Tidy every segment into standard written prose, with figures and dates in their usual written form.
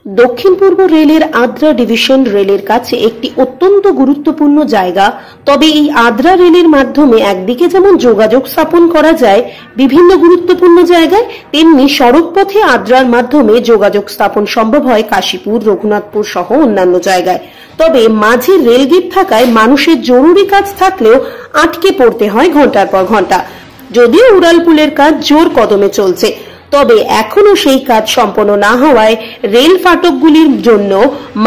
দক্ষিণ পূর্ব রেলের আদ্রা ডিভিশন রেলের কাছে একটি অত্যন্ত গুরুত্বপূর্ণ জায়গা। তবে এই আদ্রা রেলের মাধ্যমে একদিকে যেমন যোগাযোগ স্থাপন করা যায় বিভিন্ন গুরুত্বপূর্ণ জায়গায়, তেমনি সড়ক পথে আদ্রার মাধ্যমে যোগাযোগ স্থাপন সম্ভব হয় কাশীপুর, রঘুনাথপুর সহ অন্যান্য জায়গায়। তবে মাঝে রেলগেট থাকায় মানুষের জরুরি কাজ থাকলেও আটকে পড়তে হয় ঘন্টার পর ঘন্টা। যদিও উড়ালপুলের কাজ জোর কদমে চলছে, তবে এখনো সেই কাজ সম্পন্ন না হওয়ায় রেল ফাটকগুলির জন্য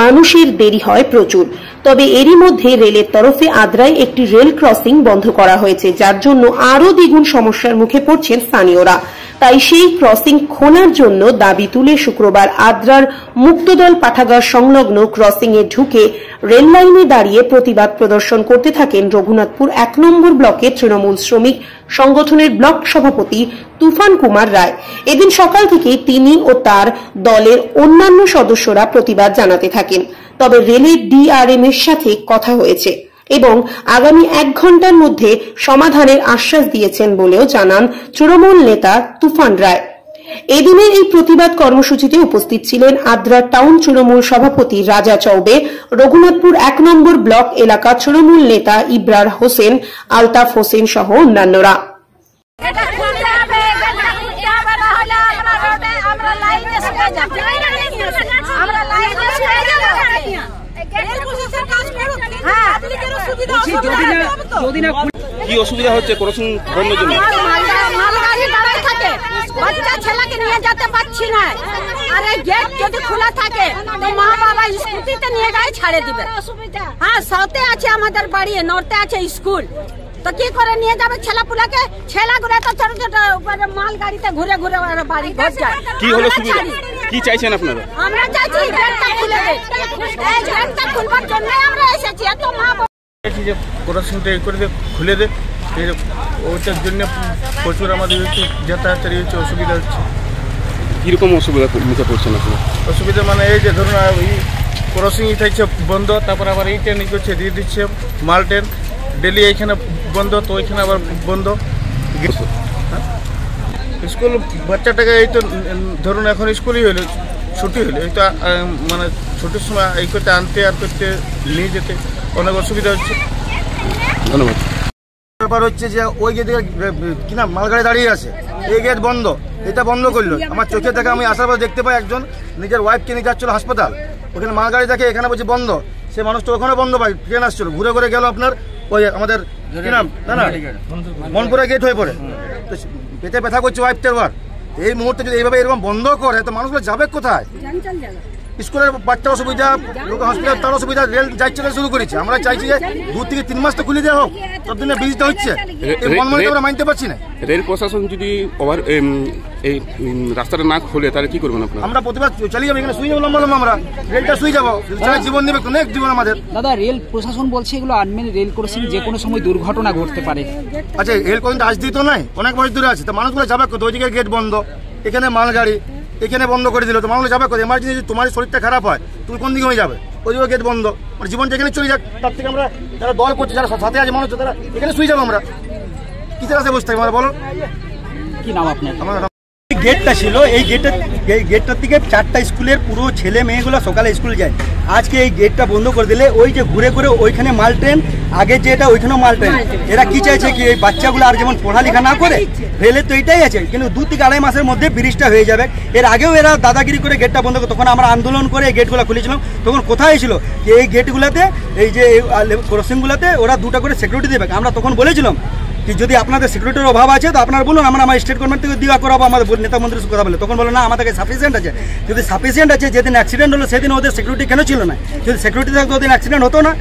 মানুষের দেরি হয় প্রচুর। তবে এরই মধ্যে রেলের তরফে আদ্রায় একটি রেল ক্রসিং বন্ধ করা হয়েছে, যার জন্য আরও দ্বিগুণ সমস্যার মুখে পড়ছেন স্থানীয়রা। তাই সেই ক্রসিং খোলার জন্য দাবি তুলে শুক্রবার আদ্রার মুক্তদল পাঠাগার সংলগ্ন ক্রসিং এ ঢুকে রেল লাইনে দাঁড়িয়ে প্রতিবাদ প্রদর্শন করতে থাকেন রঘুনাথপুর ১ নম্বর ব্লকের তৃণমূল শ্রমিক সংগঠনের ব্লক সভাপতি তুফান কুমার রায়। এদিন সকাল থেকে তিনি ও তার দলের অন্যান্য সদস্যরা প্রতিবাদ জানাতে থাকেন। তবে রেলের ডিআরএম এর সাথে কথা হয়েছে এবং আগামী ১ ঘন্টার মধ্যে সমাধানের আশ্বাস দিয়েছেন বলেও জানান তৃণমূল নেতা তুফান রায়। এদিনের এই প্রতিবাদ কর্মসূচিতে উপস্থিত ছিলেন আদ্রা টাউন তৃণমূল সভাপতি রাজা চৌবে, রঘুনাথপুর ১ নম্বর ব্লক এলাকা তৃণমূল নেতা ইব্রার হোসেন, আলতাফ হোসেন সহ অন্যান্যরা। কি অসুবিধা হচ্ছে ক্রসিং বন্ধের জন্য? বাচ্চা ছেলেকে নিয়ে যেতে পারছি না। আরে গেট যদি খোলা থাকে তো মা বাবা স্কুটিতে নিয়ে গায়ে ছাড়ে দিবে। হ্যাঁ, সাউথে আছে আমাদের বাড়ি, নর্থে আছে স্কুল, তো কি করে নিয়ে যাবে ছেলেপুলাকে? ছেলেগুলো তো ছোট ছোট মাল গাড়িতে ঘুরে ঘুরে বাড়ি ঘর যায়। কি হলো সুবিধা? কি চাইছেন আপনারা? আমরা চাইছি গেটটা খুলে দে। এই গেটটা খুলবার জন্য আমরা এসেছি। এত মা যে ক্রসিংটা করে দে, খুলে দে, ওটার জন্য প্রচুর আমাদের যাতায়াতের অসুবিধা হচ্ছে। কিরকম অসুবিধা মুখে পড়ছেন আপনার? অসুবিধা মানে এই যে ধরুন এই ক্রসিং থাকছে বন্ধ, তারপর আবার এই ট্রেন করছে দিয়ে দিচ্ছে মাল ট্রেন, ডেলি এইখানে বন্ধ, তো ওইখানে আবার বন্ধ। স্কুল বাচ্চাটাকে এই তো ধরুন এখন স্কুলই হইলো, ছুটি হইলো, এই তো মানে ছুটির সময় এই করতে আনতে আর করতে নিয়ে যেতে অনেক অসুবিধা হচ্ছে। ধন্যবাদ। ব্যাপার হচ্ছে যে ওই গেটে কিনা মালগাড়ি দাঁড়িয়ে আছে, এই গেট বন্ধ, এটা বন্ধ করলো। আমার চোখে দেখে আমি আসার পর দেখতে পাই একজন নিজের ওয়াইফকে নিয়ে যাচ্ছিল হাসপাতাল, ওখানে মালগাড়ি দেখে এখানে বলছে বন্ধ, সে মানুষটা ওখানে বন্ধ পাই, ট্রেন আসছিল, ঘুরে ঘুরে গেল আপনার ওই আমাদের কি নাম না মনপুরা গেট হয়ে পড়ে, তো পেটে ব্যথা করছে ওয়াইফটার। বার এই মুহূর্তে যদি এইভাবে এরকম বন্ধ করে তো মানুষগুলো যাবে কোথায়? স্কুলের বাচ্চার অসুবিধা, হসপিটাল তার অসুবিধা, রেল যাচ্ছে শুরু করেছে। আমরা চাইছি যে 2 থেকে 3 মাস তো খুলে দেওয়া হোক, ততদিনে ব্রিজটা হচ্ছে, আমরা মানতে পারছি না। রেল প্রশাসন যদি এই রাস্তাটা না খোলে তাহলে কি করবেন আপনারা? আমরা প্রতিবাদ চালিয়ে যাবো, এখানে শুয়ে যাবো, লম্বা আমরা রেলটা শুয়ে যাবো, জীবন নেবে তো অনেক জীবন আমাদের। দাদা, রেল প্রশাসন বলছে এগুলো আনমেন রেল ক্রসিং, যে কোনো সময় দুর্ঘটনা ঘটতে পারে। আচ্ছা, রেল ক্রসিং আজ দিত নাই, অনেক বয়স দূরে আছে, তো মানুষগুলো যাবে কত? ওইদিকে গেট বন্ধ, এখানে মালগাড়ি এখানে বন্ধ করে দিল, তো মানুষ যাবে কত? এমার্জেন্সি তোমার শরীরটা খারাপ হয়, তুমি কোন দিকে হয়ে যাবে? ওইদিকে গেট বন্ধ, মানে জীবন যেখানে চলে যাক, তার থেকে আমরা যারা দল করছে, যারা সাথে আছে মানুষ, তারা এখানে শুয়ে যাবো। আমরা কিসের আছে বসে থাকি? আমরা বলো কি নাম আপনার? আমার গেটটা ছিল, এই গেটটার থেকে 4টা স্কুলের পুরো ছেলে মেয়েগুলো সকালে স্কুল যায়। আজকে এই গেটটা বন্ধ করে দিলে ওই যে ঘুরে ঘুরে ওইখানে মাল ট্রেন, আগে যেটা ওইখানেও মাল ট্রেন। এরা কি চাইছে কি এই বাচ্চাগুলো আর যেমন পড়ালেখা না করে, রেলের তো এইটাই আছে, কিন্তু 2 থেকে 2.5 মাসের মধ্যে ব্রিজটা হয়ে যাবে। এর আগেও এরা দাদাগিরি করে গেটটা বন্ধ করে, তখন আমরা আন্দোলন করে এই গেটগুলো খুলেছিলাম। তখন কোথায় ছিল যে এই গেটগুলোতে, এই যে ক্রসিংগুলোতে ওরা 2টা করে সিকিউরিটি দেবে। আমরা তখন বলেছিলাম কি যদি আপনাদের সিকিউরিটির অভাব আছে তো আপনারা বলুন, আমরা আমার স্টেট গভর্নমেন্ট থেকে দেওয়া করাবো, আমাদের নেতা মন্ত্রীর সাথে কথা বলে। তখন বলো না, আমাদের সাফিসিয়েন্ট আছে। যদি সাফিসিয়েন্ট আছে, যেদিন অ্যাক্সিডেন্ট হলো সেদিন ওদের সিকিউরিটি কেন ছিল না? যদি সিকিউরিটি থাকতো ওদিন অ্যাক্সিডেন্ট হতো না।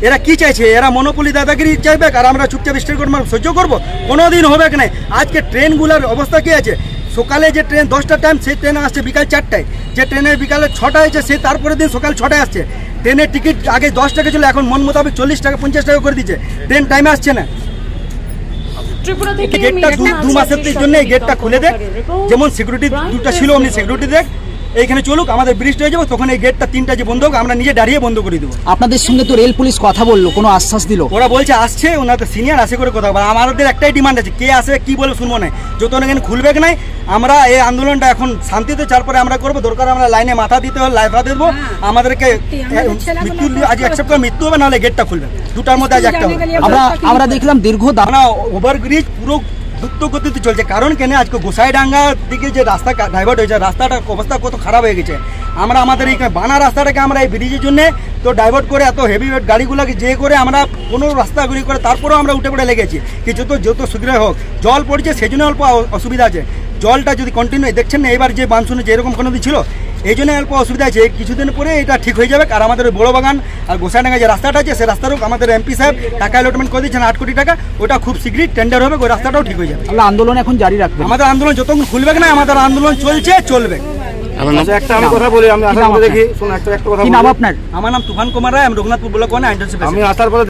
এরা কি চাইছে? এরা মনোপলি দাদাগিরি চাইবে, আর আমরা চুপচাপ স্টেট গভর্নমেন্ট সহ্য করবো? কোনোদিন হবে কি না। আজকে ট্রেনগুলোর অবস্থা কি আছে? সকালে যে ট্রেন 10টার টাইম, সেই ট্রেন আসছে বিকাল 4টায়। যে ট্রেনের বিকালে 6টায় আছে, সে তারপরের দিন সকাল 6টায় আসছে। ট্রেনের টিকিট আগে 10 টাকা ছিল, এখন মন মোতাবেক 40 টাকা 50 টাকা করে দিচ্ছে। ট্রেন টাইমে আসছে না। গেটটা 2 মাসের জন্য এই গেটটা খুলে দেখ, যেমন সিকিউরিটি 2টা ছিল অমনি সিকিউরিটি দেখ, এইখানে চলুক, আমাদের বৃষ্টি হয়ে যাবো, তখন এই গেটটা 3টা যে বন্ধ হোক আমরা নিজে দাঁড়িয়ে বন্ধ করে দেবো। আপনাদের সঙ্গে তো রেল পুলিশ কথা বললো, কোনো আশ্বাস দিল? ওরা বলছে আসছে, ওনাদের সিনিয়র আসে করে কথা বলে। আমাদের একটাই ডিমান্ড আছে, কে আসবে কি বলে শুনবো না, যতক্ষণ এখানে খুলবে নাই আমরা এই আন্দোলনটা এখন শান্তিতে তারপরে আমরা করবো। দরকার আমরা লাইনে মাথা দিতে হলে মাথা দেবো, আমাদেরকে মৃত্যু আজ অ্যাকসেপ্ট করে মৃত্যু হবে, নাহলে গেটটা খুলবে, দুটার মধ্যে আজ একটা হবে। আমরা দেখলাম দীর্ঘ ওভারব্রিজ পুরো দ্রুত গতিতে চলছে, কারণ কেন আজকে গোসাইডাঙ্গার দিকে যে রাস্তা ডাইভার্ট হয়েছে, রাস্তাটার অবস্থা কত খারাপ হয়ে গেছে। আমরা আমাদের এই বানা রাস্তাটাকে আমরা এই ব্রিজের জন্য তো ডাইভার্ট করে এত হেভি গাড়িগুলোকে যে করে আমরা কোনো রাস্তাগুলি করে তারপরেও আমরা উঠে পড়ে লেগেছি কি যত শীঘ্র হোক। জল পড়ছে সেই জন্য অল্প অসুবিধা আছে, জলটা যদি কন্টিনিউ দেখছেন না এবার যে মানসুনে যেরকম কোনো ছিল এই জন্য অল্প অসুবিধা আছে। কিছুদিন পরে এটা ঠিক হয়ে যাবে। আর আমাদের বড় বাগান আর গোসাইডাঙ্গা যে রাস্তাটা আছে সেই রাস্তারও আমাদের এমপি সাহেব টাকা অ্যালটমেন্ট করে দিচ্ছেন 8 কোটি টাকা, ওটা খুব শীঘ্রই টেন্ডার হবে, ওই রাস্তাটাও ঠিক হয়ে যাবে। আমরা আন্দোলন এখন জারি রাখবো, আমাদের আন্দোলন যতক্ষণ খুলবে না আমাদের আন্দোলন চলছে চলবে। একটা আমি কথা বলি, আমি আসার পরে দেখি, শোনো একটা কথা। কি নাম আপনার? আমার নাম তুফান কুমার রায়, আমি রঘুনাথপুর ব্লক 1 আমি আসার পরে